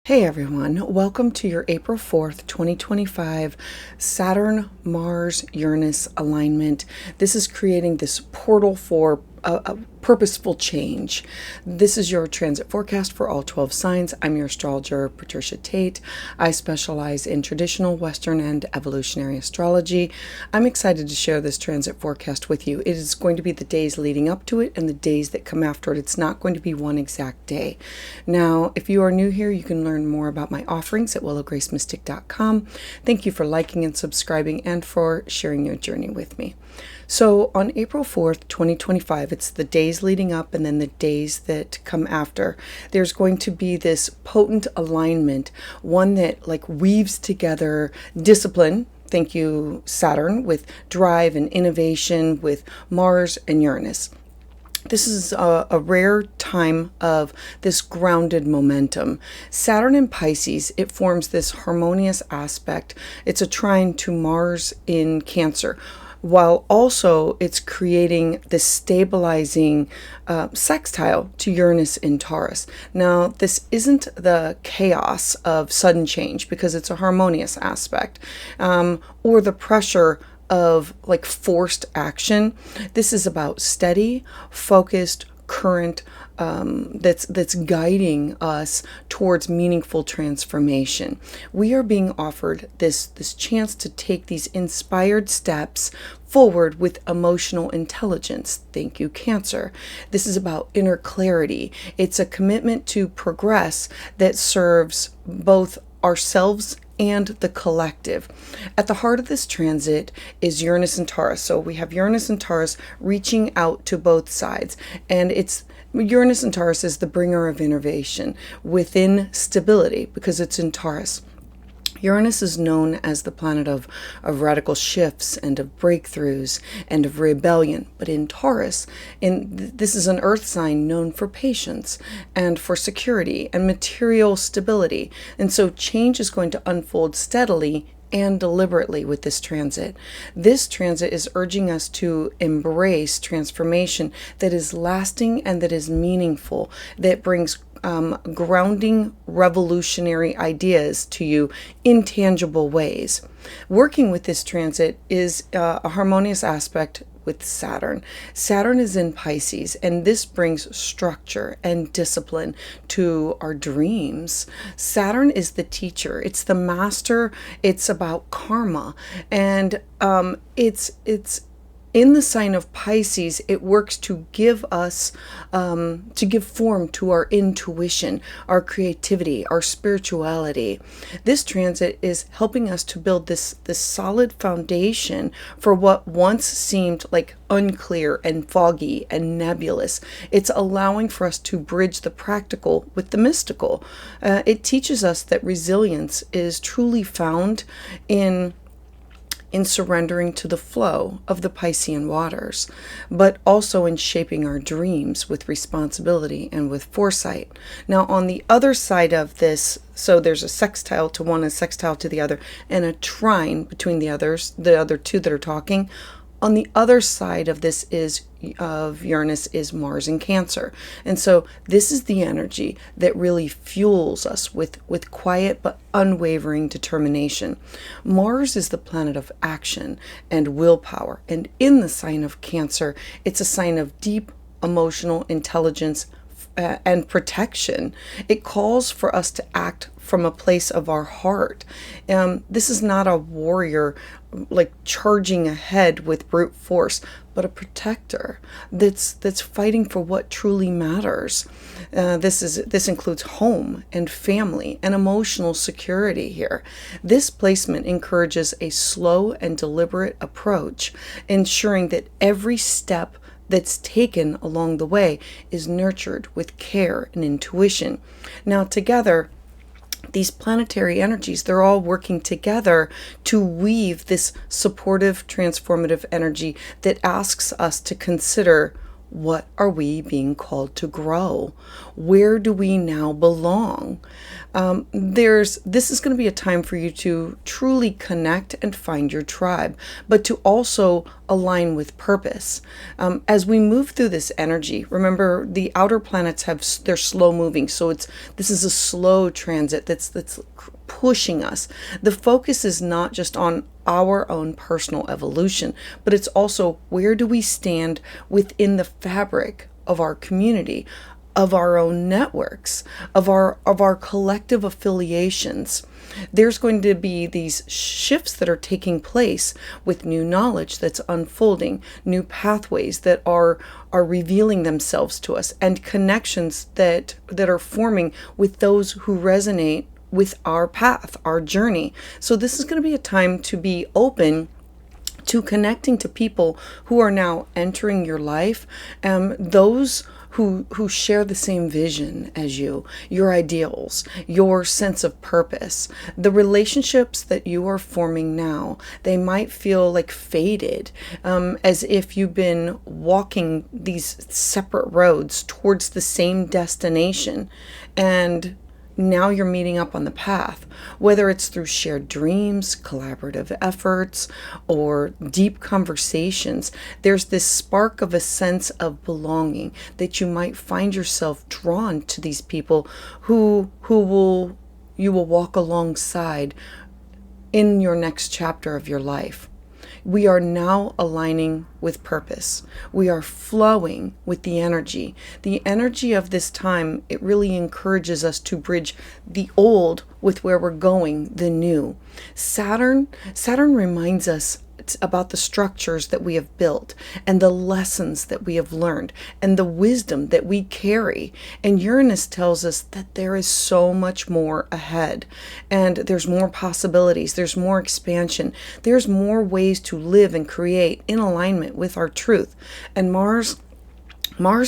Hey everyone, welcome to your April 4th, 2025 Saturn, Mars, Uranus alignment. This is creating this portal for a purposeful change. This is your transit forecast for all 12 signs. I'm your astrologer, Patricia Tate. I specialize in traditional Western and evolutionary astrology. I'm excited to share this transit forecast with you. It is going to be the days leading up to it and the days that come after it. It's not going to be one exact day. Now, if you are new here, you can learn more about my offerings at willowgracemystic.com. Thank you for liking and subscribing and for sharing your journey with me. So on April 4th, 2025, it's the days leading up and then the days that come after. There's going to be this potent alignment, one that weaves together discipline. Thank you, Saturn, with drive and innovation, with Mars and Uranus. This is a rare time of this grounded momentum. Saturn in Pisces, it forms this harmonious aspect. It's a trine to Mars in Cancer, while also it's creating this stabilizing sextile to Uranus in Taurus. Now, this isn't the chaos of sudden change because it's a harmonious aspect, or the pressure of forced action. This is about steady, focused, current, that's guiding us towards meaningful transformation. We are being offered this chance to take these inspired steps forward with emotional intelligence. Thank you, Cancer. This is about inner clarity. It's a commitment to progress that serves both ourselves and the collective. At the heart of this transit is Uranus and Taurus. So we have Uranus and Taurus reaching out to both sides, and Uranus and Taurus is the bringer of innovation within stability because it's in Taurus. Uranus is known as the planet of radical shifts and of breakthroughs and of rebellion. But in Taurus, this is an earth sign known for patience and for security and material stability. And so change is going to unfold steadily and deliberately with this transit. This transit is urging us to embrace transformation that is lasting and that is meaningful, that brings grounding revolutionary ideas to you in tangible ways. Working with this transit is a harmonious aspect with Saturn. Saturn is in Pisces, and this brings structure and discipline to our dreams. Saturn is the teacher. It's the master. It's about karma. And it's in the sign of Pisces, it works to give us, to give form to our intuition, our creativity, our spirituality. This transit is helping us to build this solid foundation for what once seemed unclear and foggy and nebulous. It's allowing for us to bridge the practical with the mystical. It teaches us that resilience is truly found in surrendering to the flow of the Piscean waters, but also in shaping our dreams with responsibility and with foresight. Now, on the other side of this, so there's a sextile to one, a sextile to the other, and a trine between the other two that are talking. On the other side of this of Uranus is Mars in Cancer. And so this is the energy that really fuels us with quiet but unwavering determination. Mars is the planet of action and willpower. And in the sign of Cancer, it's a sign of deep emotional intelligence and protection. It calls for us to act from a place of our heart. This is not a warrior charging ahead with brute force, but a protector that's fighting for what truly matters. This includes home and family and emotional security here. This placement encourages a slow and deliberate approach, ensuring that every step that's taken along the way is nurtured with care and intuition. Now, together, these planetary energies, they're all working together to weave this supportive, transformative energy that asks us to consider What are we being called to grow? Where do we now belong? This is going to be a time for you to truly connect and find your tribe, but to also align with purpose. As we move through this energy, remember the outer planets they're slow moving, so this is a slow transit that's pushing us. The focus is not just on our own personal evolution, but it's also where do we stand within the fabric of our community, of our own networks, of our collective affiliations. There's going to be these shifts that are taking place with new knowledge that's unfolding, new pathways that are revealing themselves to us, and connections that are forming with those who resonate with our path, our journey. So this is going to be a time to be open to connecting to people who are now entering your life, those who share the same vision as you, your ideals, your sense of purpose. The relationships that you are forming now, they might feel like faded, as if you've been walking these separate roads towards the same destination, and now you're meeting up on the path, whether it's through shared dreams, collaborative efforts, or deep conversations. There's this spark of a sense of belonging that you might find yourself drawn to these people who you will walk alongside in your next chapter of your life. We are now aligning with purpose. We are flowing with the energy. The energy of this time, it really encourages us to bridge the old with where we're going, the new. Saturn reminds us about the structures that we have built and the lessons that we have learned and the wisdom that we carry. And Uranus tells us that there is so much more ahead, and there's more possibilities, there's more expansion, there's more ways to live and create in alignment with our truth. And Mars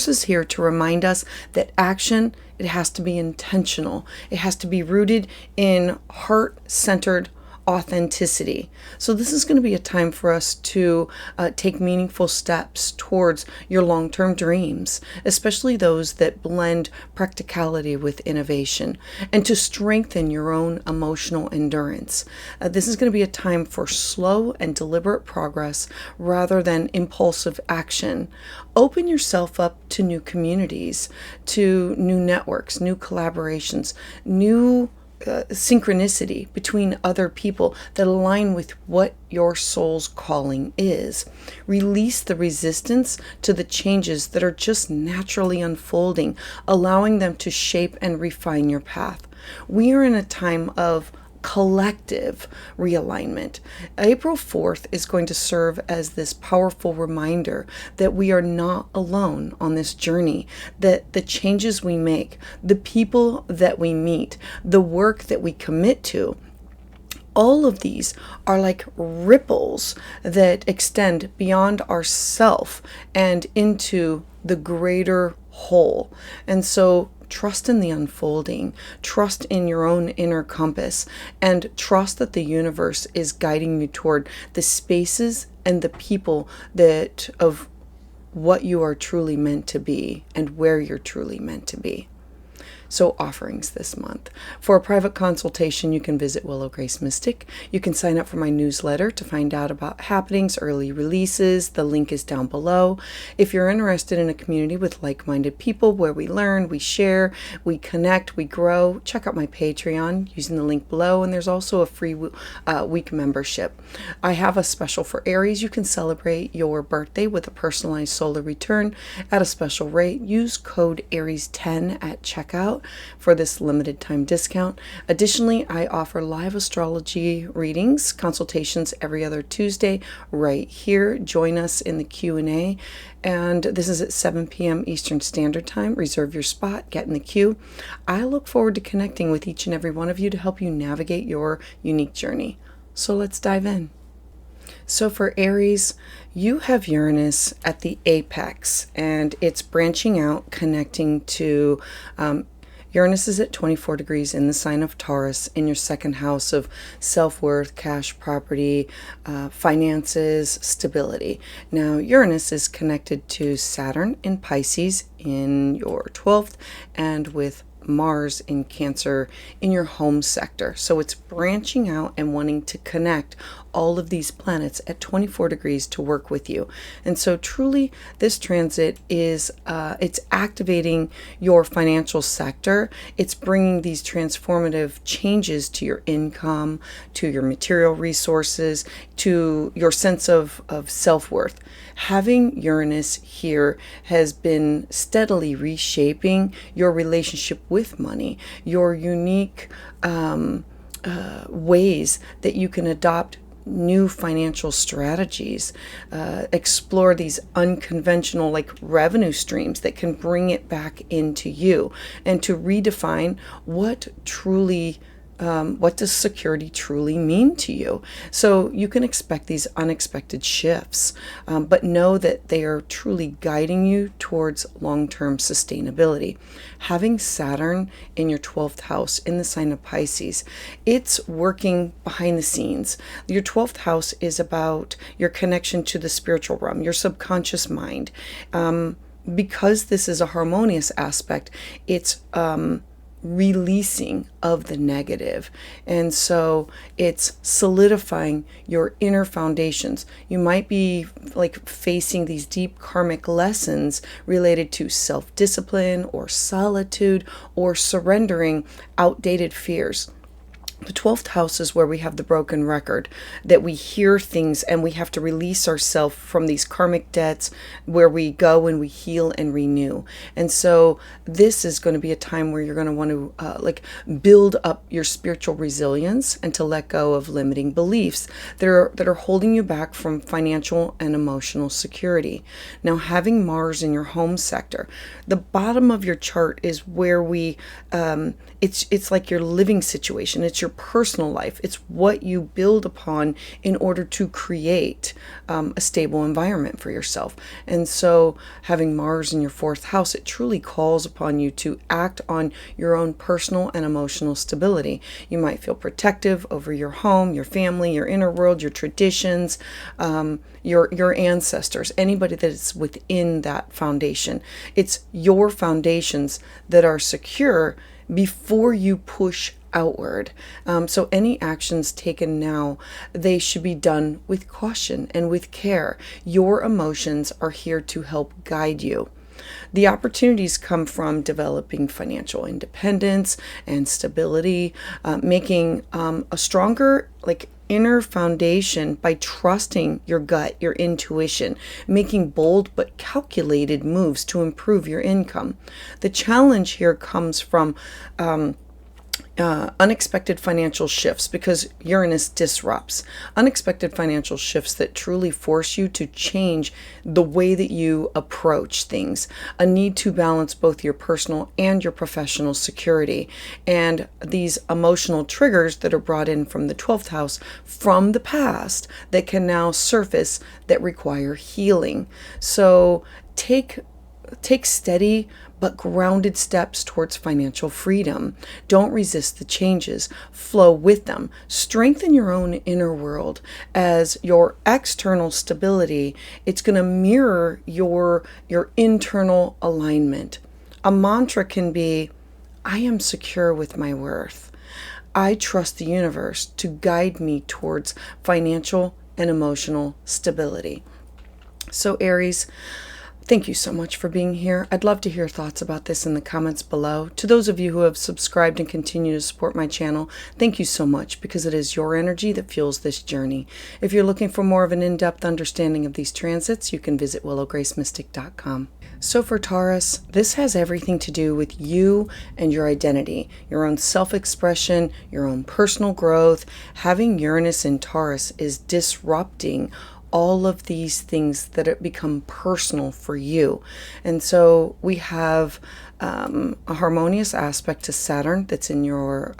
is here to remind us that action, it has to be intentional. It has to be rooted in heart-centered authenticity. So this is going to be a time for us to take meaningful steps towards your long-term dreams, especially those that blend practicality with innovation, and to strengthen your own emotional endurance. This is going to be a time for slow and deliberate progress rather than impulsive action. Open yourself up to new communities, to new networks, new collaborations, new synchronicity between other people that align with what your soul's calling is. Release the resistance to the changes that are just naturally unfolding, allowing them to shape and refine your path. We are in a time of collective realignment. April 4th is going to serve as this powerful reminder that we are not alone on this journey, that the changes we make, the people that we meet, the work that we commit to, all of these are like ripples that extend beyond ourself and into the greater whole. And so trust in the unfolding, trust in your own inner compass, and trust that the universe is guiding you toward the spaces and the people that of what you are truly meant to be and where you're truly meant to be. So offerings this month. For a private consultation, you can visit Willow Grace Mystic. You can sign up for my newsletter to find out about happenings, early releases. The link is down below. If you're interested in a community with like-minded people where we learn, we share, we connect, we grow, check out my Patreon using the link below. And there's also a free week membership. I have a special for Aries. You can celebrate your birthday with a personalized solar return at a special rate. Use code Aries10 at checkout for this limited time discount. Additionally, I offer live astrology readings, consultations every other Tuesday right here. Join us in the Q&A, and this is at 7 p.m. Eastern Standard Time. Reserve your spot, get in the queue. I look forward to connecting with each and every one of you to help you navigate your unique journey. So let's dive in. So for Aries, you have Uranus at the apex, and it's branching out, connecting to Uranus is at 24 degrees in the sign of Taurus, in your second house of self-worth, cash, property, finances, stability. Now, Uranus is connected to Saturn in Pisces in your 12th, and with Mars in Cancer in your home sector. So it's branching out and wanting to connect all of these planets at 24 degrees to work with you. And so truly this transit is it's activating your financial sector. It's bringing these transformative changes to your income, to your material resources, to your sense of self-worth. Having Uranus here has been steadily reshaping your relationship with money, your unique ways that you can adopt new financial strategies, explore these unconventional like revenue streams that can bring it back into you, and to redefine what truly what does security truly mean to you? So you can expect these unexpected shifts, but know that they are truly guiding you towards long-term sustainability. Having Saturn in your 12th house in the sign of Pisces, it's working behind the scenes. Your 12th house is about your connection to the spiritual realm, your subconscious mind. Because this is a harmonious aspect, it's releasing of the negative, and so it's solidifying your inner foundations. You might be like facing these deep karmic lessons related to self-discipline or solitude or surrendering outdated fears. The 12th house is where we have the broken record, that we hear things and we have to release ourselves from these karmic debts, where we go and we heal and renew. And so this is going to be a time where you're going to want to build up your spiritual resilience and to let go of limiting beliefs that are holding you back from financial and emotional security. Now, having Mars in your home sector, the bottom of your chart is where we it's like your living situation. It's your personal life. It's what you build upon in order to create a stable environment for yourself. And so having Mars in your 4th house, it truly calls upon you to act on your own personal and emotional stability. You might feel protective over your home, your family, your inner world, your traditions, your ancestors, anybody that is within that foundation. It's your foundations that are secure before you push outward. So any actions taken now, they should be done with caution and with care. Your emotions are here to help guide you. The opportunities come from developing financial independence and stability, making a stronger inner foundation by trusting your gut, your intuition, making bold but calculated moves to improve your income. The challenge here comes from unexpected financial shifts, because Uranus disrupts. Unexpected financial shifts that truly force you to change the way that you approach things. A need to balance both your personal and your professional security. And these emotional triggers that are brought in from the 12th house from the past that can now surface that require healing. So take steady but grounded steps towards financial freedom. Don't resist the changes. Flow with them. Strengthen your own inner world, as your external stability, it's going to mirror your internal alignment. A mantra can be, I am secure with my worth. I trust the universe to guide me towards financial and emotional stability. So Aries, thank you so much for being here. I'd love to hear thoughts about this in the comments below. To those of you who have subscribed and continue to support my channel, thank you so much, because it is your energy that fuels this journey. If you're looking for more of an in-depth understanding of these transits, you can visit willowgracemystic.com. So for Taurus, this has everything to do with you and your identity, your own self-expression, your own personal growth. Having Uranus in Taurus is disrupting all of these things that have become personal for you. And so we have a harmonious aspect to Saturn that's in your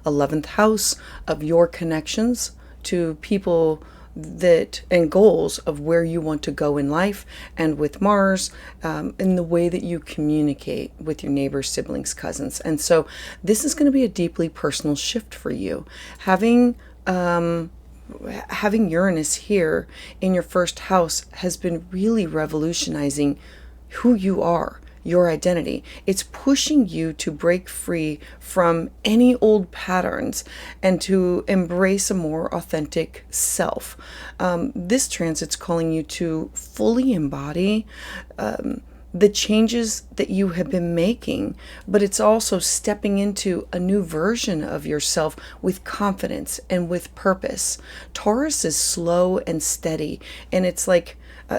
11th house of your connections to people that and goals of where you want to go in life, and with Mars, in the way that you communicate with your neighbors, siblings, cousins. And so this is going to be a deeply personal shift for you. Having Uranus here in your first house has been really revolutionizing who you are, your identity. It's pushing you to break free from any old patterns and to embrace a more authentic self. This transit's calling you to fully embody the changes that you have been making, but it's also stepping into a new version of yourself with confidence and with purpose. Taurus is slow and steady, and it's like,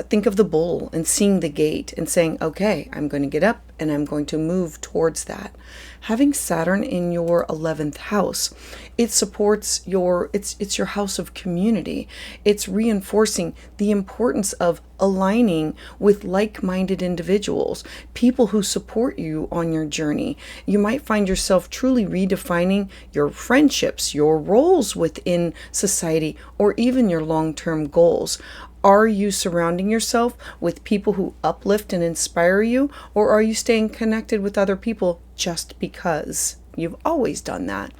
think of the bull and seeing the gate and saying, okay, I'm going to get up and I'm going to move towards that. Having Saturn in your 11th house, it supports it's your house of community. It's reinforcing the importance of aligning with like-minded individuals, people who support you on your journey. You might find yourself truly redefining your friendships, your roles within society, or even your long-term goals. Are you surrounding yourself with people who uplift and inspire you, or are you staying connected with other people just because you've always done that?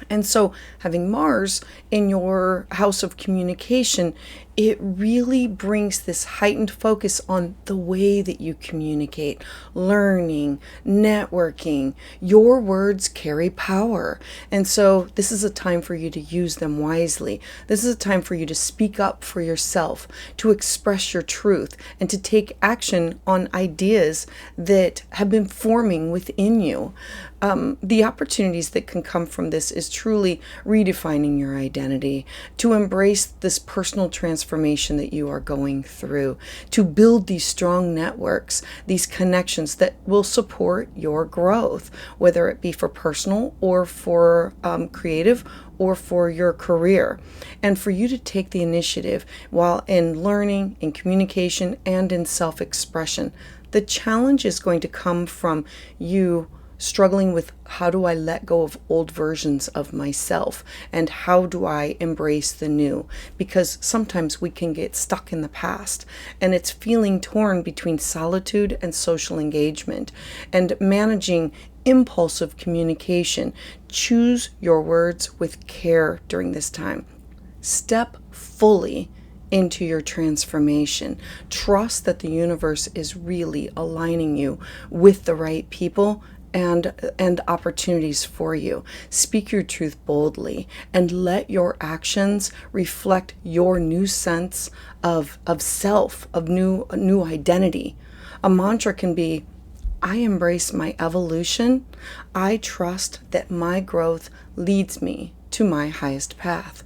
And so having Mars in your house of communication, it really brings this heightened focus on the way that you communicate, learning, networking. Your words carry power. And so this is a time for you to use them wisely. This is a time for you to speak up for yourself, to express your truth, and to take action on ideas that have been forming within you. The opportunities that can come from this is truly redefining your identity, to embrace this personal transformation that you are going through, to build these strong networks, these connections that will support your growth, whether it be for personal or for creative or for your career. And for you to take the initiative while in learning, in communication, and in self-expression. The challenge is going to come from you struggling with, how do I let go of old versions of myself, and how do I embrace the new? Because sometimes we can get stuck in the past, and it's feeling torn between solitude and social engagement, and managing impulsive communication. Choose your words with care during this time. Step fully into your transformation. Trust that the universe is really aligning you with the right people and opportunities for you. Speak your truth boldly and let your actions reflect your new sense of self, of new identity. A mantra can be, I embrace my evolution. I trust that my growth leads me to my highest path.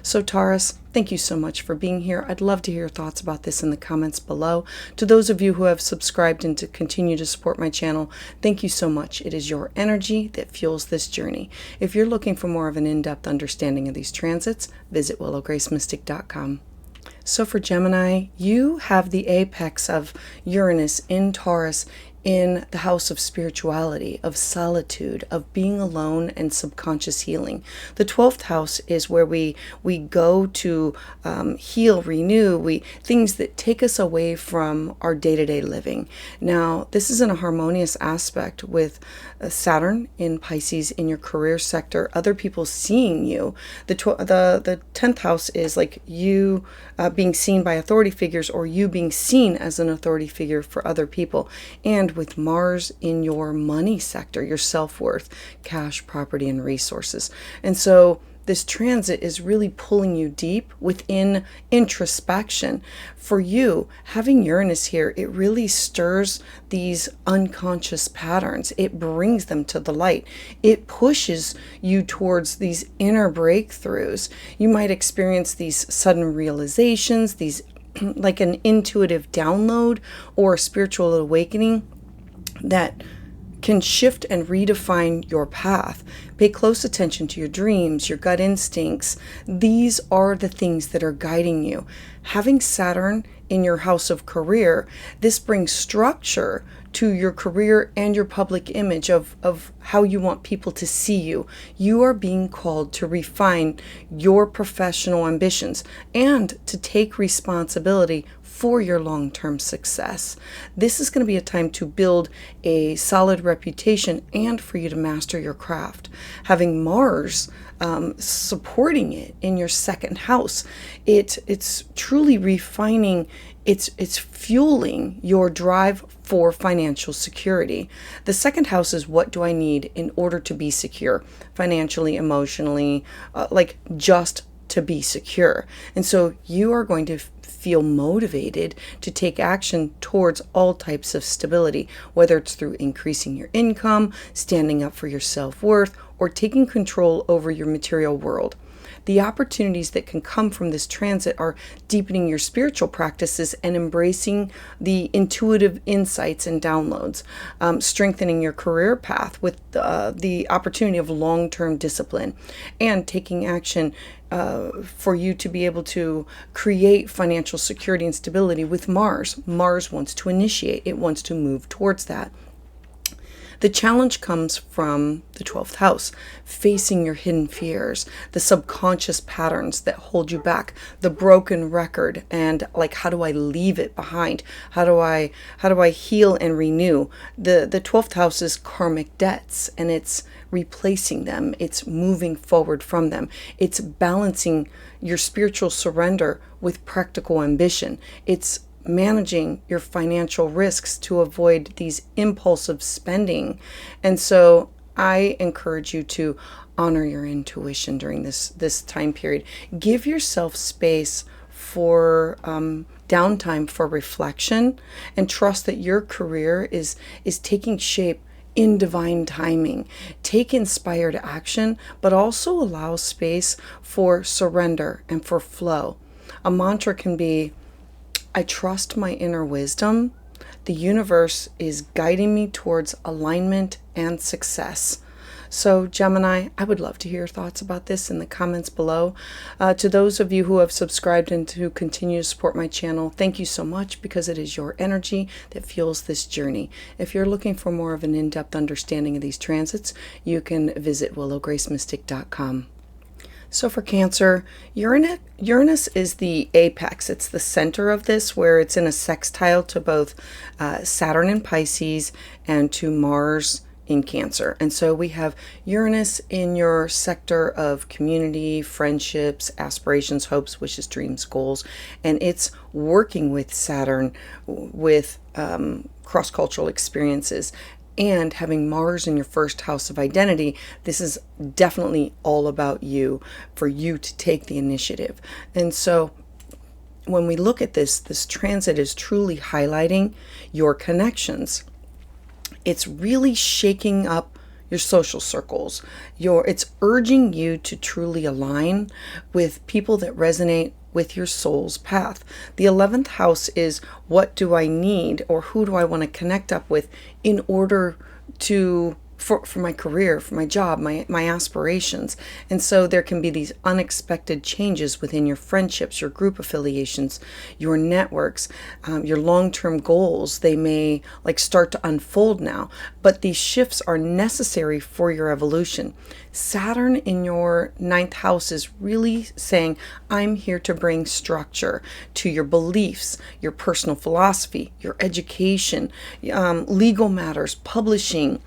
So Taurus, thank you so much for being here. I'd love to hear your thoughts about this in the comments below. To those of you who have subscribed and to continue to support my channel, thank you so much. It is your energy that fuels this journey. If you're looking for more of an in-depth understanding of these transits, visit willowgracemystic.com. So for Gemini, you have the apex of Uranus in Taurus in the house of spirituality, of solitude, of being alone and subconscious healing. The 12th house is where we go to heal, renew, things that take us away from our day-to-day living. Now, this is in a harmonious aspect with Saturn in Pisces in your career sector, other people seeing you. The 10th house is like you being seen by authority figures, or you being seen as an authority figure for other people. And with Mars in your money sector, your self-worth, cash, property, and resources. And so this transit is really pulling you deep within introspection. For you, having Uranus here, it really stirs these unconscious patterns. It brings them to the light. It pushes you towards these inner breakthroughs. You might experience these sudden realizations, these like an intuitive download or a spiritual awakening that can shift and redefine your path. Pay close attention to your dreams, your gut instincts. These are the things that are guiding you. Having Saturn in your house of career, this brings structure to your career and your public image of how you want people to see you. You are being called to refine your professional ambitions and to take responsibility for your long-term success. This is going to be a time to build a solid reputation and for you to master your craft. Having Mars supporting it in your second house, it's truly refining, it's fueling your drive for financial security. The second house is, what do I need in order to be secure financially, emotionally, like just to be secure. And so you are going to feel motivated to take action towards all types of stability, whether it's through increasing your income, standing up for your self-worth, or taking control over your material world. The opportunities that can come from this transit are deepening your spiritual practices and embracing the intuitive insights and downloads, strengthening your career path with the opportunity of long-term discipline, and taking action for you to be able to create financial security and stability with Mars. Mars wants to initiate, it wants to move towards that. The challenge comes from the 12th house, facing your hidden fears, the subconscious patterns that hold you back, the broken record, and like, how do I leave it behind? How do I heal and renew? The 12th house is karmic debts, and it's replacing them. It's moving forward from them. It's balancing your spiritual surrender with practical ambition. It's managing your financial risks to avoid these impulsive spending. And so I encourage you to honor your intuition during this time period. Give yourself space for downtime for reflection, and trust that your career is taking shape in divine timing. Take inspired action, but also allow space for surrender and for flow. A mantra can be, I trust my inner wisdom. The universe is guiding me towards alignment and success. So Gemini, I would love to hear your thoughts about this in the comments below. To those of you who have subscribed and who continue to support my channel, thank you so much, because it is your energy that fuels this journey. If you're looking for more of an in-depth understanding of these transits, you can visit willowgracemystic.com. So for Cancer, Uranus is the apex. It's the center of this, where it's in a sextile to both Saturn in Pisces and to Mars in Cancer. And so we have Uranus in your sector of community, friendships, aspirations, hopes, wishes, dreams, goals. And it's working with Saturn with cross-cultural experiences. And having Mars in your first house of identity, this is definitely all about you, for you to take the initiative. And so when we look at this transit is truly highlighting your connections. It's really shaking up your social circles. It's urging you to truly align with people that resonate with your soul's path. The 11th house is, what do I need, or who do I want to connect up with in order to for my career, for my job, my aspirations. And so there can be these unexpected changes within your friendships, your group affiliations, your networks, your long-term goals. They may start to unfold now, but these shifts are necessary for your evolution. Saturn in your 9th house is really saying, I'm here to bring structure to your beliefs, your personal philosophy, your education, legal matters, publishing.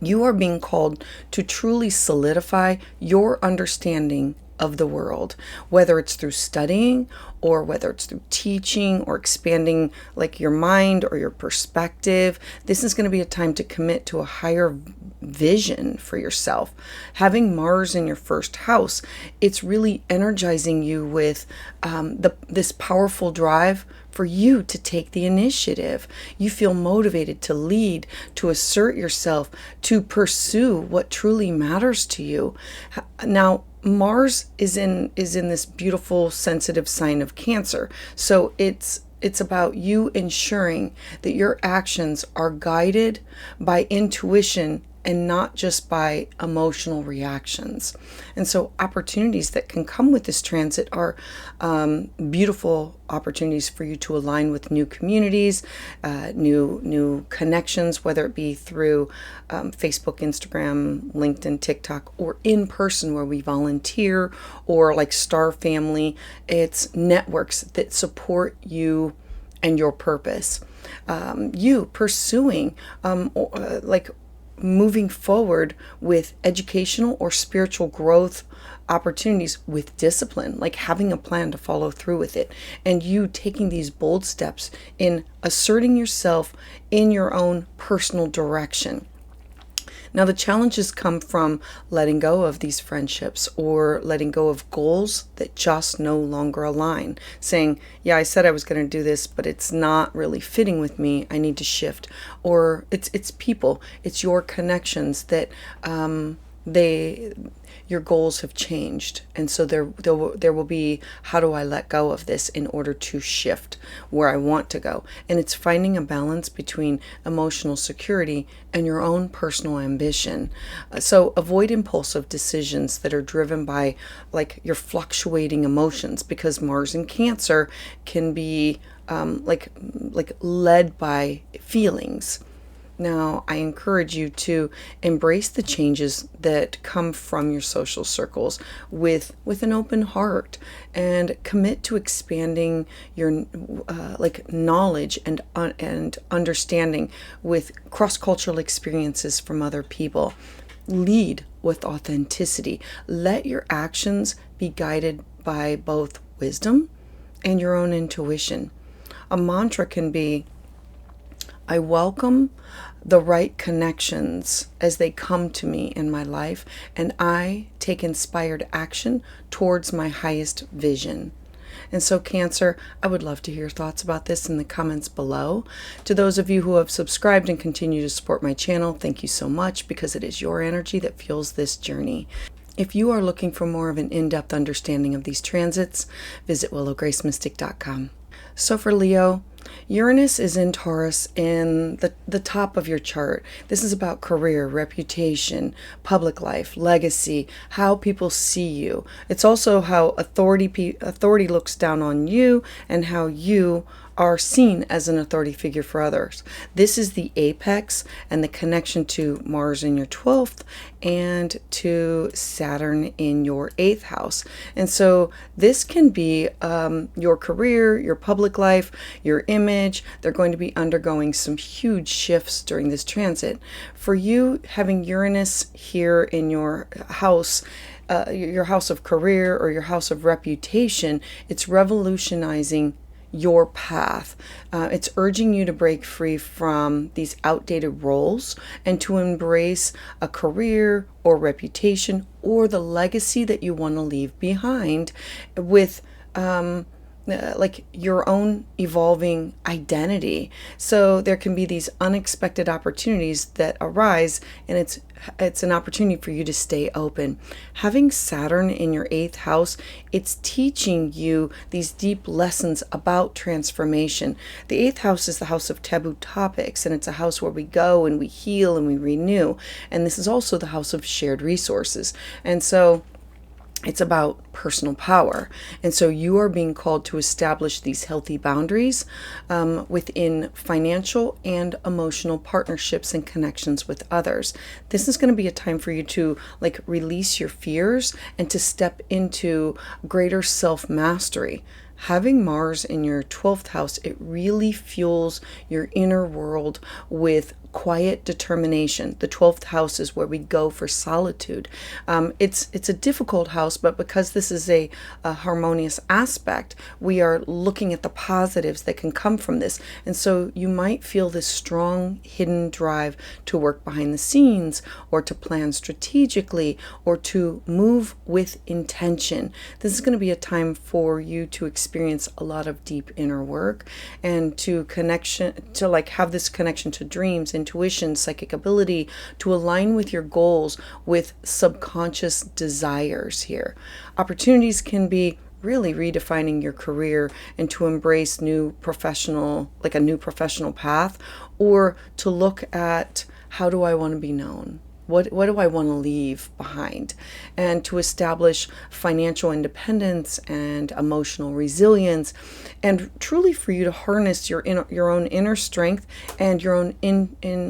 You are being called to truly solidify your understanding of the world, whether it's through studying or whether it's through teaching or expanding your mind or your perspective. This is going to be a time to commit to a higher vision for yourself. Having Mars in your first house, it's really energizing you with this powerful drive for you to take the initiative. You feel motivated to lead, to assert yourself, to pursue what truly matters to you. Now, Mars is in this beautiful, sensitive sign of Cancer. So it's about you ensuring that your actions are guided by intuition and not just by emotional reactions. And so opportunities that can come with this transit are beautiful opportunities for you to align with new communities, new connections, whether it be through Facebook, Instagram, LinkedIn, TikTok, or in person where we volunteer, or like Star Family. It's networks that support you and your purpose. You pursuing like moving forward with educational or spiritual growth opportunities with discipline, like having a plan to follow through with it, and you taking these bold steps in asserting yourself in your own personal direction. Now, the challenges come from letting go of these friendships or letting go of goals that just no longer align. Saying, yeah, I said I was going to do this, but it's not really fitting with me. I need to shift. Or it's people, it's your connections that your goals have changed, and so there will be, how do I let go of this in order to shift where I want to go? And it's finding a balance between emotional security and your own personal ambition. So avoid impulsive decisions that are driven by like your fluctuating emotions, because Mars in Cancer can be like led by feelings. Now, I encourage you to embrace the changes that come from your social circles with an open heart, and commit to expanding your knowledge and understanding with cross-cultural experiences from other people. Lead with authenticity. Let your actions be guided by both wisdom and your own intuition. A mantra can be, I welcome the right connections as they come to me in my life, and I take inspired action towards my highest vision. And so, Cancer, I would love to hear your thoughts about this in the comments below. To those of you who have subscribed and continue to support my channel, thank you so much, because it is your energy that fuels this journey. If you are looking for more of an in-depth understanding of these transits, visit willowgracemystic.com. So for Leo, Uranus is in Taurus in the top of your chart. This is about career, reputation, public life, legacy, how people see you. It's also how authority looks down on you, and how you are seen as an authority figure for others. This is the apex and the connection to Mars in your 12th and to Saturn in your 8th house. And so this can be your career, your public life, your image. They're going to be undergoing some huge shifts during this transit. For you, having Uranus here in your house of career or your house of reputation, it's revolutionizing your path. It's urging you to break free from these outdated roles and to embrace a career or reputation or the legacy that you want to leave behind with like your own evolving identity. So there can be these unexpected opportunities that arise, and it's an opportunity for you to stay open. Having Saturn in your 8th house, it's teaching you these deep lessons about transformation. The 8th house is the house of taboo topics, and it's a house where we go and we heal and we renew. And this is also the house of shared resources. And so it's about personal power. And so you are being called to establish these healthy boundaries within financial and emotional partnerships and connections with others. This is going to be a time for you to release your fears and to step into greater self-mastery. Having Mars in your 12th house, it really fuels your inner world with quiet determination. The 12th house is where we go for solitude. It's a difficult house, but because this is a harmonious aspect, we are looking at the positives that can come from this. And so you might feel this strong hidden drive to work behind the scenes, or to plan strategically, or to move with intention. This is going to be a time for you to experience a lot of deep inner work, and to have this connection to dreams, intuition, psychic ability, to align with your goals with subconscious desires here. Opportunities can be really redefining your career and to embrace a new professional path, or to look at, how do I want to be known? What do I want to leave behind? And to establish financial independence and emotional resilience, and truly for you to harness your own inner strength and your own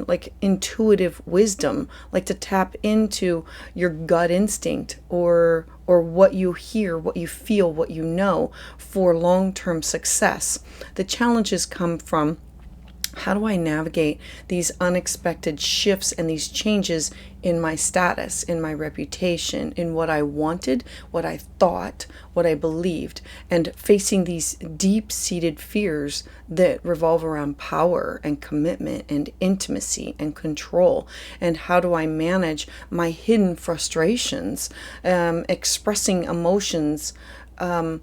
like intuitive wisdom, like to tap into your gut instinct or what you hear, what you feel, what you know for long-term success. The challenges come from, how do I navigate these unexpected shifts and these changes in my status, in my reputation, in what I wanted, what I thought, what I believed, and facing these deep-seated fears that revolve around power and commitment and intimacy and control? And how do I manage my hidden frustrations, expressing emotions, and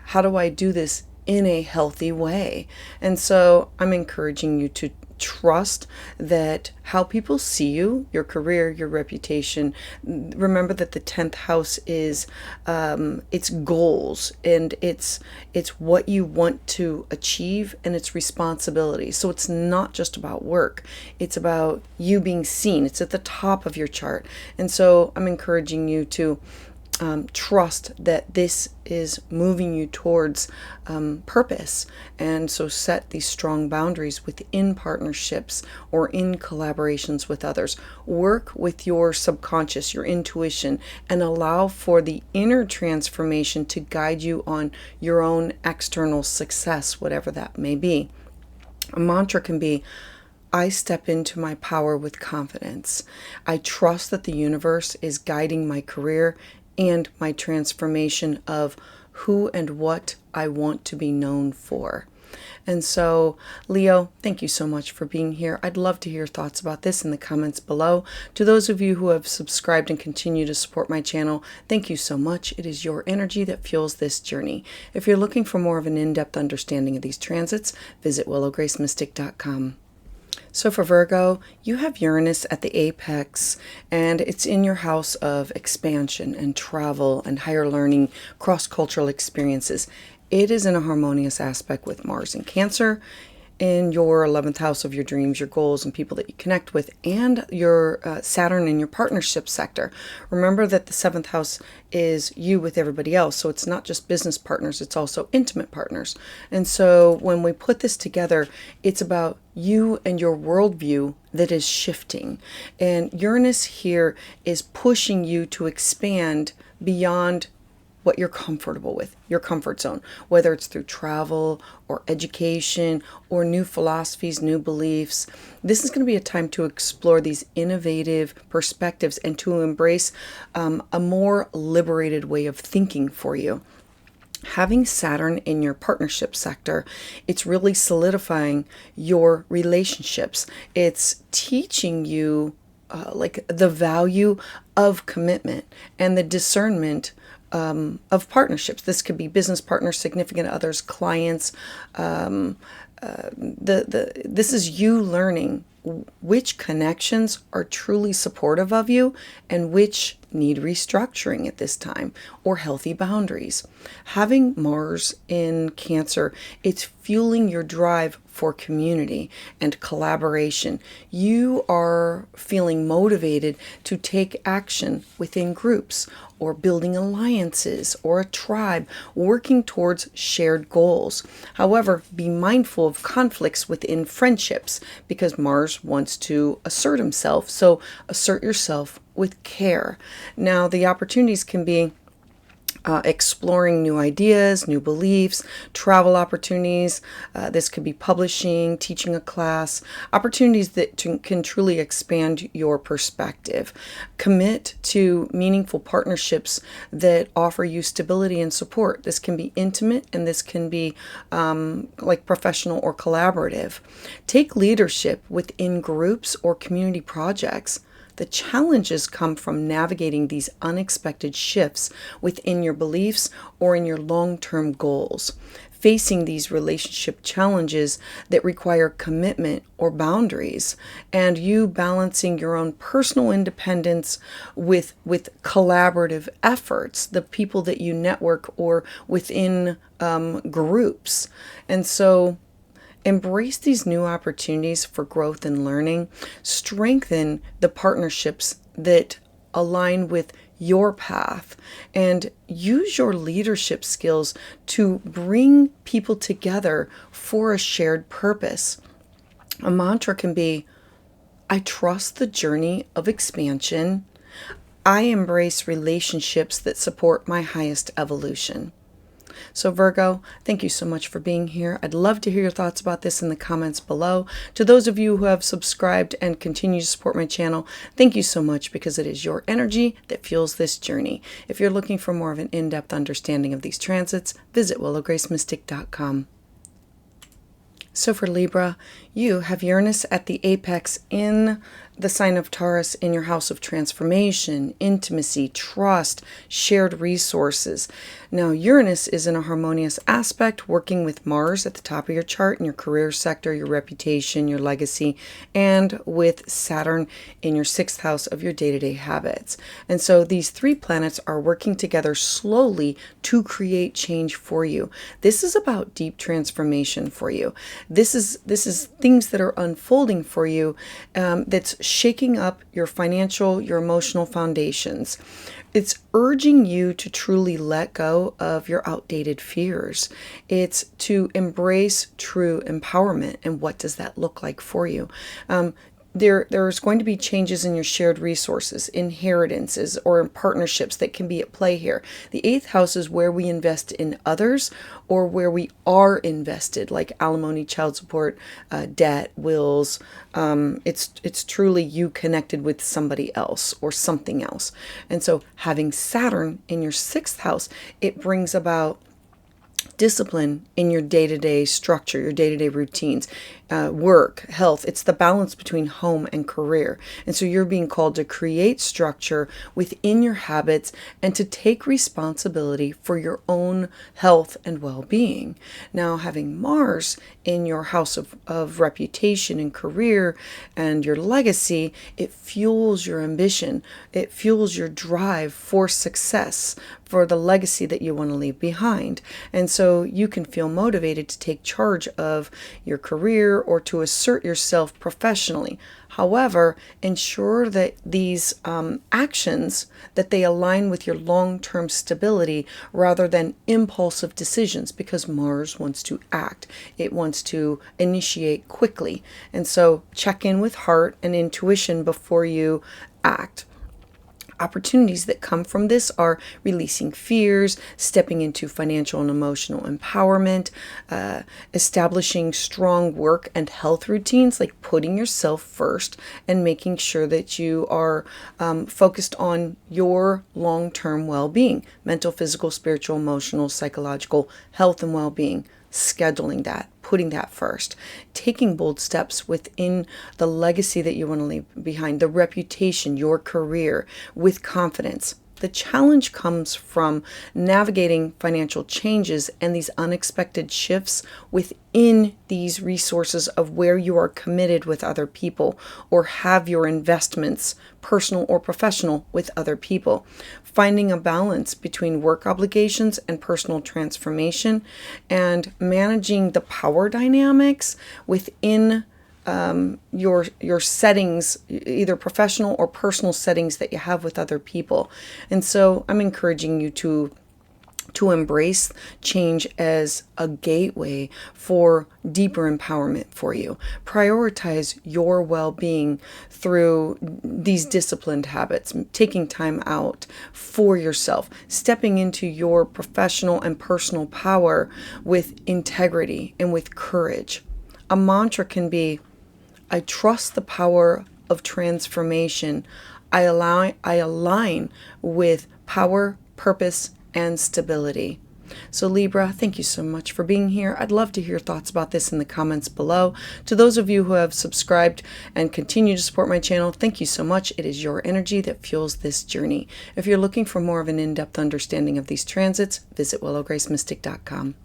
how do I do this in a healthy way? And so I'm encouraging you to trust that how people see you, your career, your reputation. Remember that the 10th house is it's goals, and it's what you want to achieve, and it's responsibility. So it's not just about work. It's about you being seen. It's at the top of your chart. And so I'm encouraging you to trust that this is moving you towards purpose. And so set these strong boundaries within partnerships or in collaborations with others. Work with your subconscious, your intuition, and allow for the inner transformation to guide you on your own external success, whatever that may be. A mantra can be, I step into my power with confidence. I trust that the universe is guiding my career and my transformation of who and what I want to be known for. And so, Leo, thank you so much for being here. I'd love to hear your thoughts about this in the comments below. To those of you who have subscribed and continue to support my channel, thank you so much. It is your energy that fuels this journey. If you're looking for more of an in-depth understanding of these transits, visit willowgracemystic.com. So for Virgo, you have Uranus at the apex, and it's in your house of expansion and travel and higher learning, cross-cultural experiences. It is in a harmonious aspect with Mars in Cancer, in your 11th house of your dreams, your goals, and people that you connect with, and your Saturn in your partnership sector. Remember that the 7th house is you with everybody else, so it's not just business partners, it's also intimate partners. And so when we put this together, it's about you and your worldview that is shifting. And Uranus here is pushing you to expand beyond what you're comfortable with, your comfort zone, whether it's through travel or education or new philosophies, new beliefs. This is going to be a time to explore these innovative perspectives and to embrace a more liberated way of thinking for you. Having Saturn in your partnership sector, it's really solidifying your relationships. It's teaching you like the value of commitment and the discernment of partnerships. This could be business partners, significant others, clients. This is you learning which connections are truly supportive of you and which need restructuring at this time or healthy boundaries. Having Mars in Cancer, it's fueling your drive for community and collaboration. You are feeling motivated to take action within groups or building alliances or a tribe, working towards shared goals. However, be mindful of conflicts within friendships because Mars wants to assert himself. So assert yourself with care. Now, the opportunities can be exploring new ideas, new beliefs, travel opportunities. This could be publishing, teaching a class, opportunities that can truly expand your perspective. Commit to meaningful partnerships that offer you stability and support. This can be intimate and this can be like professional or collaborative. Take leadership within groups or community projects. The challenges come from navigating these unexpected shifts within your beliefs or in your long-term goals. Facing these relationship challenges that require commitment or boundaries, and you balancing your own personal independence with collaborative efforts, the people that you network or within groups. And so Embrace these new opportunities for growth and learning. Strengthen the partnerships that align with your path, and use your leadership skills to bring people together for a shared purpose. A mantra can be, I trust the journey of expansion. I embrace relationships that support my highest evolution. So Virgo, thank you so much for being here. I'd love to hear your thoughts about this in the comments below. To those of you who have subscribed and continue to support my channel, thank you so much, because it is your energy that fuels this journey. If you're looking for more of an in-depth understanding of these transits, visit willowgracemystic.com. So for Libra, you have Uranus at the apex in the sign of Taurus in your house of transformation, intimacy, trust, shared resources. Now, Uranus is in a harmonious aspect, working with Mars at the top of your chart in your career sector, your reputation, your legacy, and with Saturn in your 6th house of your day-to-day habits. And so these 3 planets are working together slowly to create change for you. This is about deep transformation for you. This is things that are unfolding for you, that's shaking up your financial, your emotional foundations. It's urging you to truly let go of your outdated fears. It's to embrace true empowerment. And what does that look like for you? There's going to be changes in your shared resources, inheritances, or partnerships that can be at play here. The 8th house is where we invest in others, or where we are invested, like alimony, child support, debt, wills. It's truly you connected with somebody else or something else. And so having Saturn in your 6th house, it brings about discipline in your day-to-day structure, your day-to-day routines, work, health. It's the balance between home and career. And so you're being called to create structure within your habits and to take responsibility for your own health and well-being. Now, having Mars in your house of reputation and career and your legacy, it fuels your ambition. It fuels your drive for success, for the legacy that you want to leave behind. And so you can feel motivated to take charge of your career or to assert yourself professionally. However, ensure that these actions, that they align with your long-term stability rather than impulsive decisions, because Mars wants to act. It wants to initiate quickly. And so check in with heart and intuition before you act. Opportunities that come from this are releasing fears, stepping into financial and emotional empowerment, establishing strong work and health routines, like putting yourself first and making sure that you are focused on your long-term well-being, mental, physical, spiritual, emotional, psychological health and well-being. Scheduling that, putting that first, taking bold steps within the legacy that you want to leave behind, the reputation, your career, with confidence. The challenge comes from navigating financial changes and these unexpected shifts within these resources of where you are committed with other people or have your investments, personal or professional, with other people. Finding a balance between work obligations and personal transformation, and managing the power dynamics within your settings, either professional or personal settings that you have with other people. And so I'm encouraging you to embrace change as a gateway for deeper empowerment for you. Prioritize your well-being through these disciplined habits, taking time out for yourself, stepping into your professional and personal power with integrity and with courage. A mantra can be, I trust the power of transformation. I align with power, purpose, and stability. So Libra, thank you so much for being here. I'd love to hear your thoughts about this in the comments below. To those of you who have subscribed and continue to support my channel, thank you so much. It is your energy that fuels this journey. If you're looking for more of an in-depth understanding of these transits, visit willowgracemystic.com.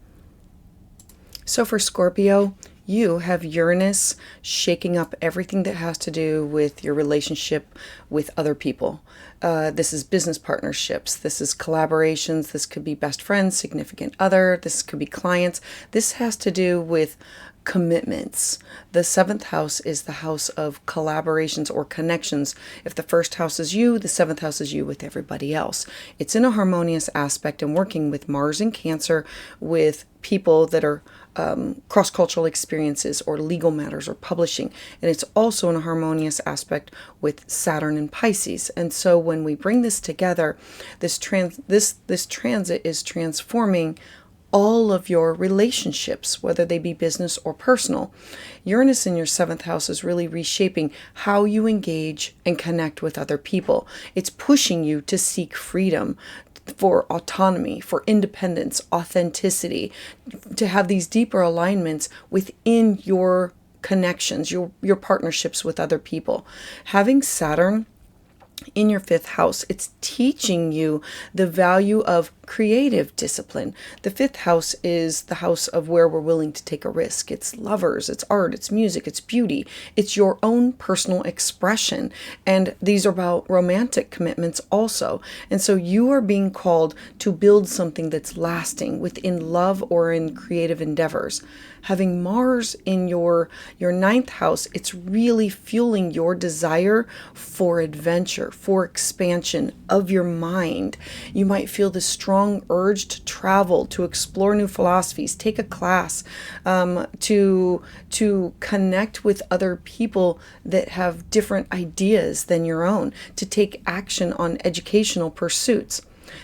So for Scorpio, you have Uranus shaking up everything that has to do with your relationship with other people. This is business partnerships. This is collaborations. This could be best friends, significant other. This could be clients. This has to do with commitments. The seventh house is the house of collaborations or connections. If the first house is you, the seventh house is you with everybody else. It's in a harmonious aspect and working with Mars in Cancer, with people that are cross-cultural experiences or legal matters or publishing. And it's also in a harmonious aspect with Saturn and Pisces. And so when we bring this together, this transit is transforming all of your relationships, whether they be business or personal. Uranus in your seventh house is really reshaping how you engage and connect with other people. It's pushing you to seek freedom, for autonomy, for independence, authenticity, to have these deeper alignments within your connections, your partnerships with other people. Having Saturn in your fifth house, it's teaching you the value of creative discipline. The fifth house is the house of where we're willing to take a risk. It's lovers, it's art, it's music, it's beauty. It's your own personal expression. And these are about romantic commitments also. And so you are being called to build something that's lasting within love or in creative endeavors. Having Mars in your ninth house, it's really fueling your desire for adventure, for expansion of your mind. You might feel this strong urge to travel, to explore new philosophies, take a class, to connect with other people that have different ideas than your own, to take action on educational pursuits.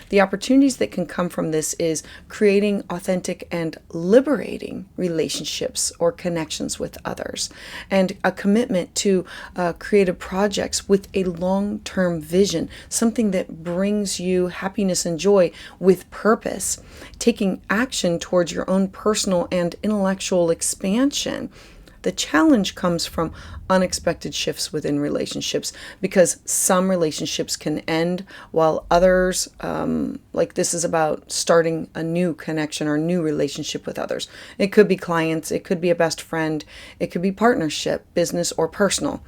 The opportunities that can come from this is creating authentic and liberating relationships or connections with others, and a commitment to creative projects with a long-term vision, something that brings you happiness and joy with purpose, taking action towards your own personal and intellectual expansion. The challenge comes from unexpected shifts within relationships, because some relationships can end while others, like this is about starting a new connection or new relationship with others. It could be clients, it could be a best friend, it could be partnership, business or personal.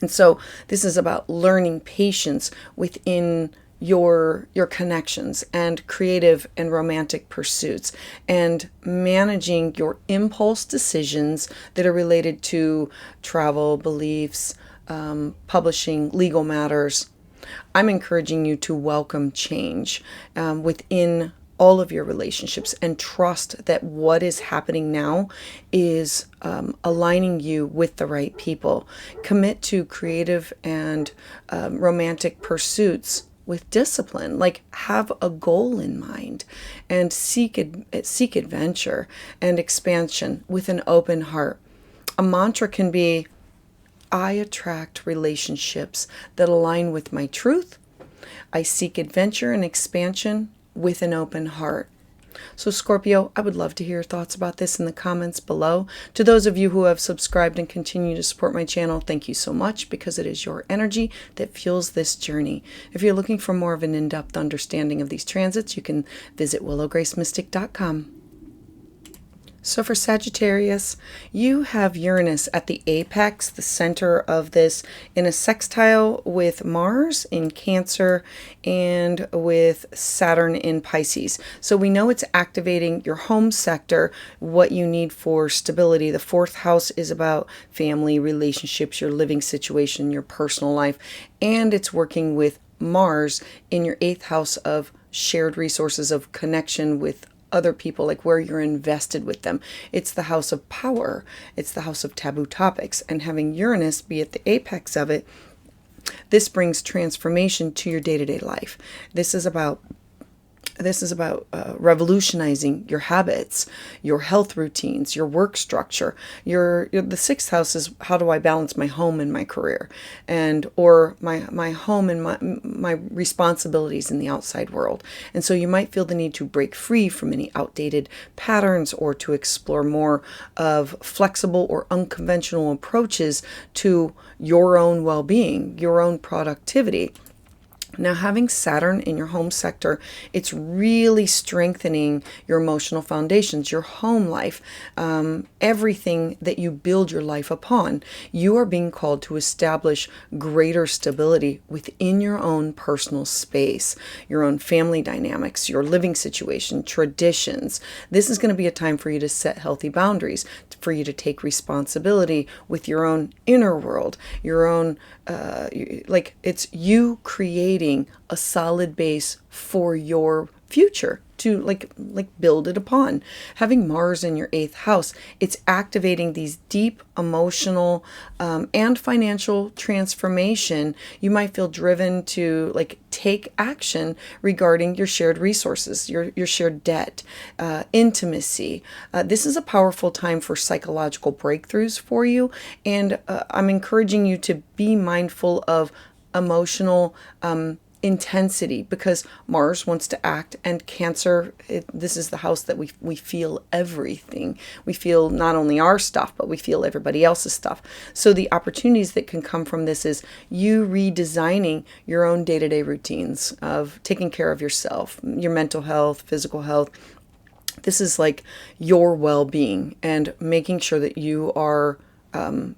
And so this is about learning patience within your connections and creative and romantic pursuits, and managing your impulse decisions that are related to travel, beliefs, publishing, legal matters. I'm encouraging you to welcome change within all of your relationships, and trust that what is happening now is aligning you with the right people. Commit to creative and romantic pursuits with discipline, like have a goal in mind, and seek adventure and expansion with an open heart. A mantra can be, I attract relationships that align with my truth. I seek adventure and expansion with an open heart. So Scorpio, I would love to hear your thoughts about this in the comments below. To those of you who have subscribed and continue to support my channel, thank you so much, because it is your energy that fuels this journey. If you're looking for more of an in-depth understanding of these transits, you can visit willowgracemystic.com. So for Sagittarius, you have Uranus at the apex, the center of this, in a sextile with Mars in Cancer and with Saturn in Pisces. So we know it's activating your home sector, what you need for stability. The fourth house is about family, relationships, your living situation, your personal life, and it's working with Mars in your eighth house of shared resources, of connection with other people, like where you're invested with them. It's the house of power. It's the house of taboo topics. And having Uranus be at the apex of it, this brings transformation to your day-to-day life. This is about revolutionizing your habits, your health routines, your work structure. The sixth house is, how do I balance my home and my career, or my home and my responsibilities in the outside world. And so you might feel the need to break free from any outdated patterns, or to explore more of flexible or unconventional approaches to your own well-being, your own productivity. Now, having Saturn in your home sector, it's really strengthening your emotional foundations, your home life, everything that you build your life upon. You are being called to establish greater stability within your own personal space, your own family dynamics, your living situation, traditions. This is going to be a time for you to set healthy boundaries, for you to take responsibility with your own inner world, your own, it's you creating a solid base for your future to like build it upon. Having Mars in your 8th house, it's activating these deep emotional and financial transformation. You might feel driven to take action regarding your shared resources, your shared debt, intimacy. This is a powerful time for psychological breakthroughs for you, and I'm encouraging you to be mindful of emotional intensity, because Mars wants to act, and Cancer, this is the house that we feel everything. We feel not only our stuff, but we feel everybody else's stuff. So the opportunities that can come from this is you redesigning your own day-to-day routines of taking care of yourself, your mental health, physical health. This is like your well-being and making sure that you are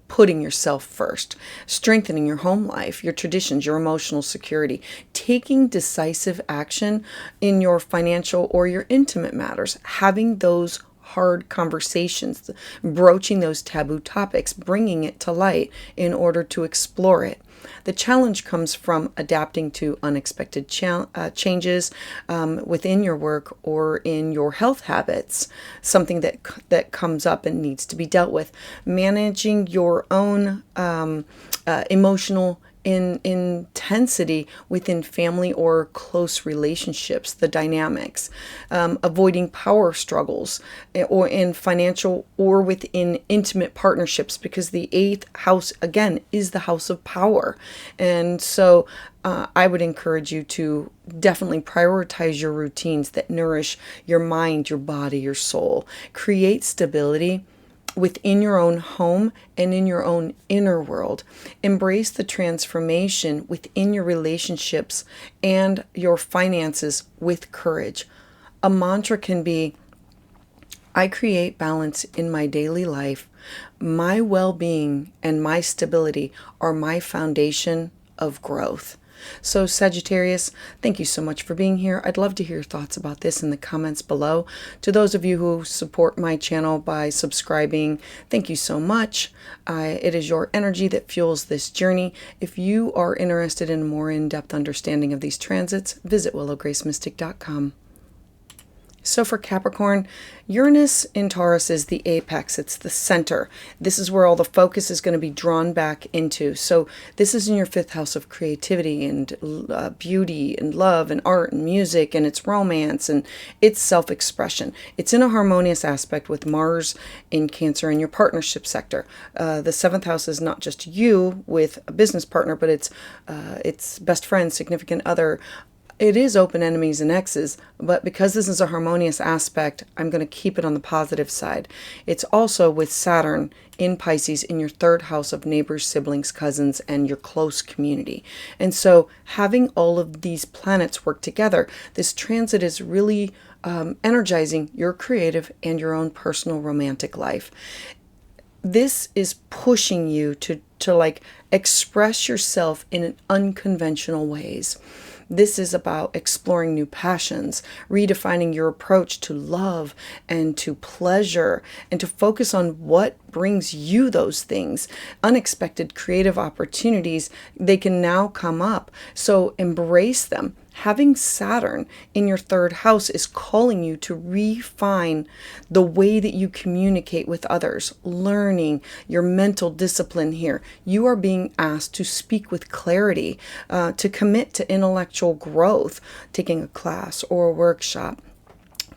putting yourself first, strengthening your home life, your traditions, your emotional security, taking decisive action in your financial or your intimate matters, having those hard conversations, broaching those taboo topics, bringing it to light in order to explore it. The challenge comes from adapting to unexpected changes within your work or in your health habits, something that comes up and needs to be dealt with. Managing your own emotional intensity within family or close relationships, the dynamics, avoiding power struggles or in financial or within intimate partnerships, because the 8th house again is the house of power. And so I would encourage you to definitely prioritize your routines that nourish your mind, your body, your soul. Create stability within your own home and in your own inner world. Embrace the transformation within your relationships and your finances with courage. A mantra can be, I create balance in my daily life. My well-being and my stability are my foundation of growth. So Sagittarius, thank you so much for being here. I'd love to hear your thoughts about this in the comments below. To those of you who support my channel by subscribing, thank you so much. It is your energy that fuels this journey. If you are interested in a more in-depth understanding of these transits, visit willowgracemystic.com. So for Capricorn, Uranus in Taurus is the apex. It's the center. This is where all the focus is going to be drawn back into. So this is in your 5th house of creativity and beauty and love and art and music, and it's romance and it's self-expression. It's in a harmonious aspect with Mars in Cancer in your partnership sector. The 7th house is not just you with a business partner, but it's best friend, significant other. It is open enemies and exes, but because this is a harmonious aspect, I'm going to keep it on the positive side. It's also with Saturn in Pisces in your 3rd house of neighbors, siblings, cousins, and your close community. And so having all of these planets work together, this transit is really energizing your creative and your own personal romantic life. This is pushing you to express yourself in unconventional ways. This is about exploring new passions, redefining your approach to love and to pleasure, and to focus on what brings you those things. Unexpected creative opportunities, they can now come up. So embrace them. Having Saturn in your 3rd house is calling you to refine the way that you communicate with others, learning your mental discipline here. You are being asked to speak with clarity, to commit to intellectual growth, taking a class or a workshop,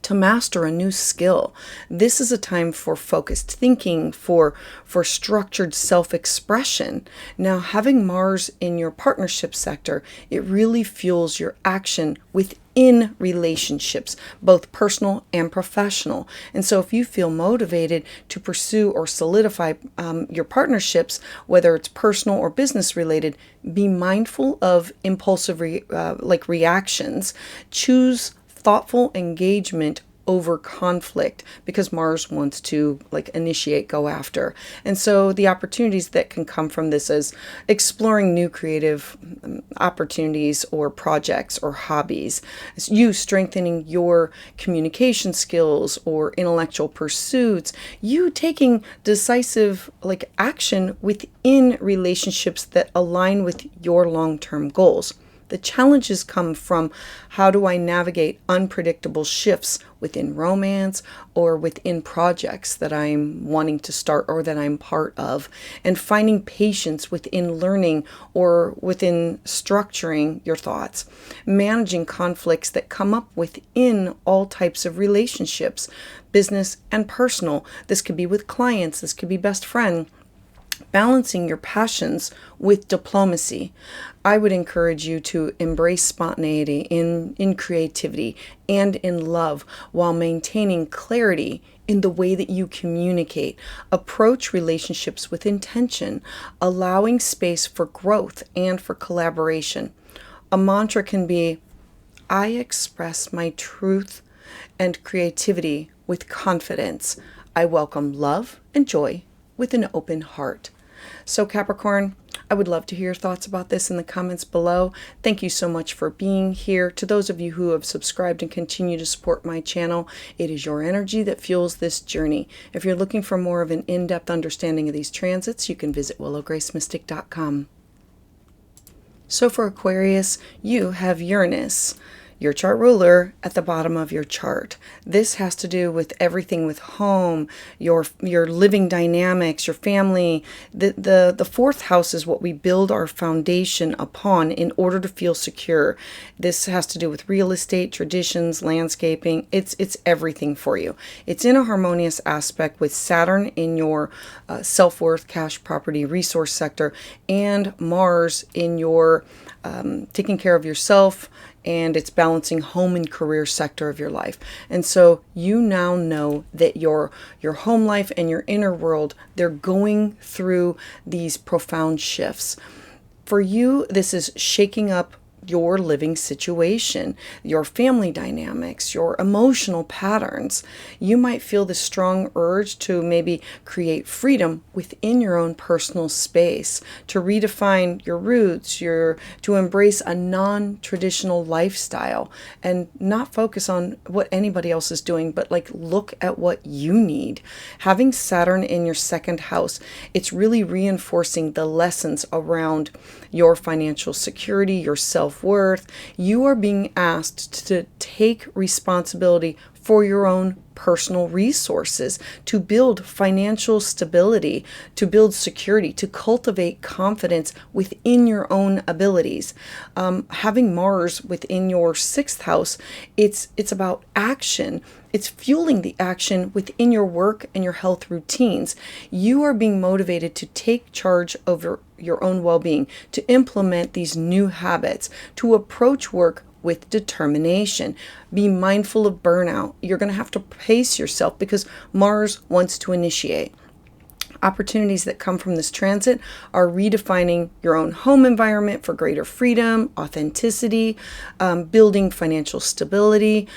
to master a new skill. This is a time for focused thinking, for structured self-expression. Now, having Mars in your partnership sector, it really fuels your action within relationships, both personal and professional. And so if you feel motivated to pursue or solidify your partnerships, whether it's personal or business related, be mindful of impulsive reactions. Choose thoughtful engagement over conflict, because Mars wants to initiate, go after. And so the opportunities that can come from this is exploring new creative opportunities or projects or hobbies, it's you strengthening your communication skills or intellectual pursuits, you taking decisive action within relationships that align with your long-term goals. The challenges come from how do I navigate unpredictable shifts within romance or within projects that I'm wanting to start or that I'm part of, and finding patience within learning or within structuring your thoughts, managing conflicts that come up within all types of relationships, business and personal. This could be with clients, this could be best friend. Balancing your passions with diplomacy. I would encourage you to embrace spontaneity in creativity and in love while maintaining clarity in the way that you communicate. Approach relationships with intention, allowing space for growth and for collaboration. A mantra can be, I express my truth and creativity with confidence. I welcome love and joy with an open heart. So Capricorn, I would love to hear your thoughts about this in the comments below. Thank you so much for being here. To those of you who have subscribed and continue to support my channel, it is your energy that fuels this journey. If you're looking for more of an in-depth understanding of these transits, you can visit willowgracemystic.com. So for Aquarius, you have Uranus, your chart ruler, at the bottom of your chart. This has to do with everything with home, your living dynamics, your family. The fourth house is what we build our foundation upon in order to feel secure. This has to do with real estate, traditions, landscaping. It's everything for you. It's in a harmonious aspect with Saturn in your self-worth, cash, property, resource sector, and Mars in your taking care of yourself, and it's balancing home and career sector of your life. And so you now know that your home life and your inner world, they're going through these profound shifts. For you, this is shaking up your living situation, your family dynamics, your emotional patterns. You might feel the strong urge to maybe create freedom within your own personal space, to redefine your roots, to embrace a non-traditional lifestyle and not focus on what anybody else is doing, but look at what you need. Having Saturn in your second house, it's really reinforcing the lessons around your financial security, your self-worth. You are being asked to take responsibility for your own personal resources, to build financial stability, to build security, to cultivate confidence within your own abilities. Having Mars within your sixth house, it's about action. It's fueling the action within your work and your health routines. You are being motivated to take charge over your own well-being, to implement these new habits, to approach work with determination. Be mindful of burnout. You're going to have to pace yourself because Mars wants to initiate. Opportunities that come from this transit are redefining your own home environment for greater freedom, authenticity, building financial stability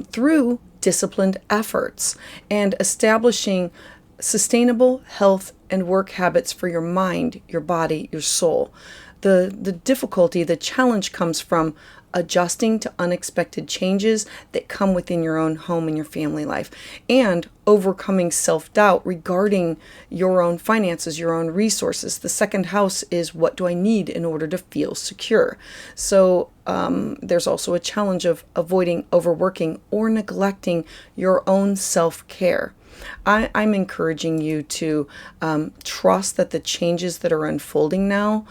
through disciplined efforts, and establishing sustainable health and work habits for your mind, your body, your soul. The difficulty, the challenge comes from adjusting to unexpected changes that come within your own home and your family life, and overcoming self-doubt regarding your own finances, your own resources. The second house is, what do I need in order to feel secure? So there's also a challenge of avoiding overworking or neglecting your own self-care. I'm encouraging you to trust that the changes that are unfolding now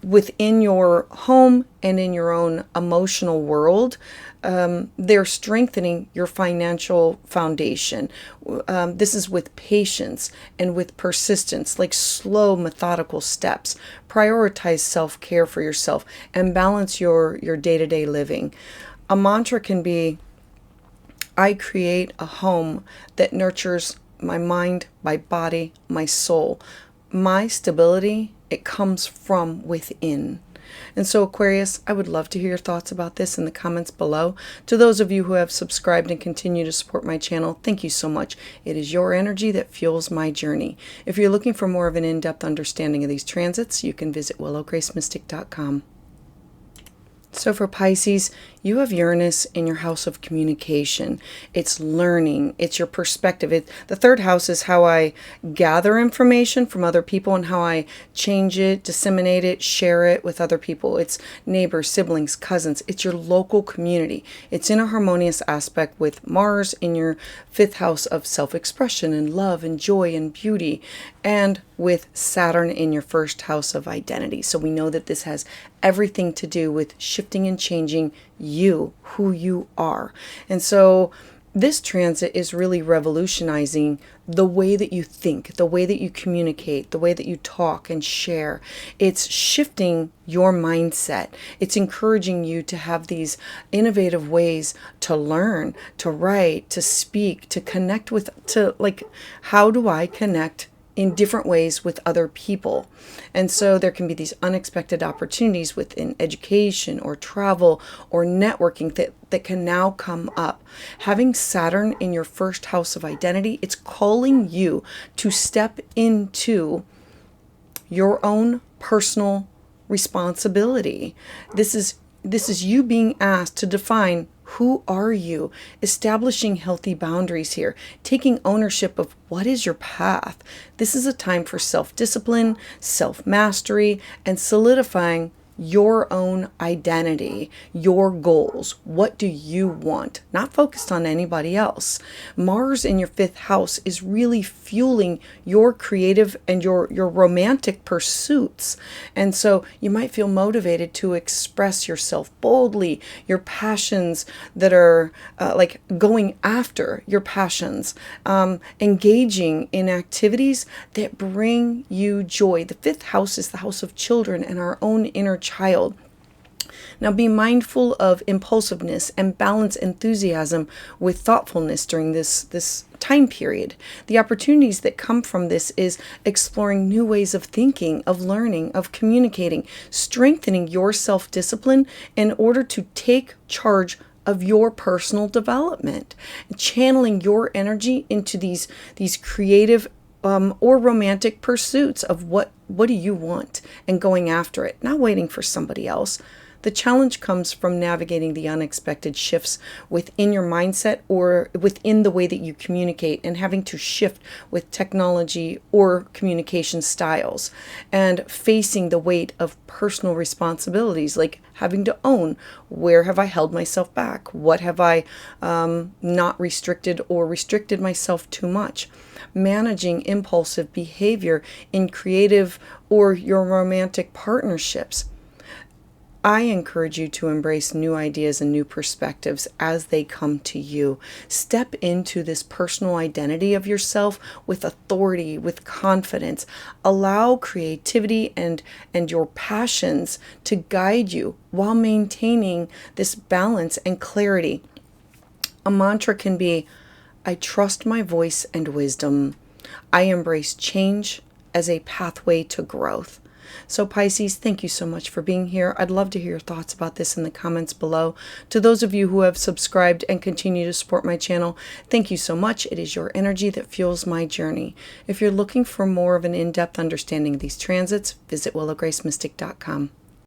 within your home and in your own emotional world, they're strengthening your financial foundation. This is with patience and with persistence, like slow, methodical steps. Prioritize self-care for yourself and balance your day-to-day living. A mantra can be, I create a home that nurtures my mind, my body, my soul. My stability, it comes from within. And so, Aquarius, I would love to hear your thoughts about this in the comments below. To those of you who have subscribed and continue to support my channel, thank you so much. It is your energy that fuels my journey. If you're looking for more of an in-depth understanding of these transits, you can visit willowgracemystic.com. So for Pisces, you have Uranus in your house of communication. It's learning. It's your perspective. The third house is how I gather information from other people and how I change it, disseminate it, share it with other people. It's neighbors, siblings, cousins. It's your local community. It's in a harmonious aspect with Mars in your fifth house of self-expression and love and joy and beauty, and with Saturn in your first house of identity. So we know that this has everything to do with shifting and changing you, who you are. And so this transit is really revolutionizing the way that you think, the way that you communicate, the way that you talk and share. It's shifting your mindset. It's encouraging you to have these innovative ways to learn, to write, to speak, to connect with, how do I connect in different ways with other people? And so there can be these unexpected opportunities within education or travel or networking that can now come up. Having Saturn in your first house of identity, it's calling you to step into your own personal responsibility. This is you being asked to define, who are you? Establishing healthy boundaries here, taking ownership of what is your path. This is a time for self-discipline, self-mastery, and solidifying your own identity, your goals. What do you want? Not focused on anybody else. Mars in your fifth house is really fueling your creative and your romantic pursuits. And so you might feel motivated to express yourself boldly, your passions that are like going after your passions, engaging in activities that bring you joy. The fifth house is the house of children and our own inner child. Now be mindful of impulsiveness and balance enthusiasm with thoughtfulness during this time period. The opportunities that come from this is exploring new ways of thinking, of learning, of communicating, strengthening your self-discipline in order to take charge of your personal development, channeling your energy into these creative or romantic pursuits of what do you want, and going after it, not waiting for somebody else. The challenge comes from navigating the unexpected shifts within your mindset or within the way that you communicate, and having to shift with technology or communication styles, and facing the weight of personal responsibilities, like having to own, where have I held myself back? What have I not restricted or restricted myself too much? Managing impulsive behavior in creative or your romantic partnerships. I encourage you to embrace new ideas and new perspectives as they come to you. Step into this personal identity of yourself with authority, with confidence. Allow creativity and your passions to guide you while maintaining this balance and clarity. A mantra can be, I trust my voice and wisdom. I embrace change as a pathway to growth. So Pisces, thank you so much for being here. I'd love to hear your thoughts about this in the comments below. To those of you who have subscribed and continue to support my channel, thank you so much. It is your energy that fuels my journey. If you're looking for more of an in-depth understanding of these transits, visit willowgracemystic.com.